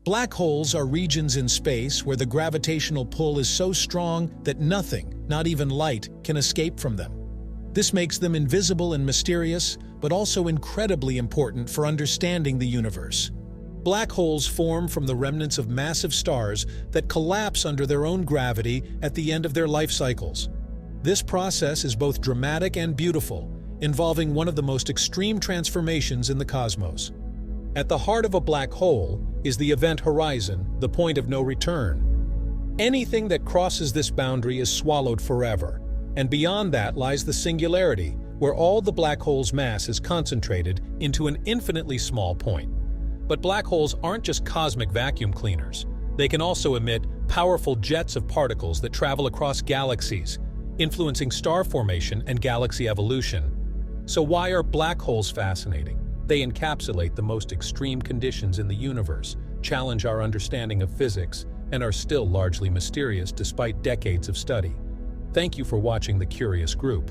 Black holes are regions in space where the gravitational pull is so strong that nothing, not even light, can escape from them. This makes them invisible and mysterious, but also incredibly important for understanding the universe. Black holes form from the remnants of massive stars that collapse under their own gravity at the end of their life cycles. This process is both dramatic and beautiful, involving one of the most extreme transformations in the cosmos. At the heart of a black hole is the event horizon, the point of no return. Anything that crosses this boundary is swallowed forever, and beyond that lies the singularity, where all the black hole's mass is concentrated into an infinitely small point. But black holes aren't just cosmic vacuum cleaners. They can also emit powerful jets of particles that travel across galaxies, influencing star formation and galaxy evolution. So why are black holes fascinating? They encapsulate the most extreme conditions in the universe, challenge our understanding of physics, and are still largely mysterious despite decades of study. Thank you for watching The Curious Group.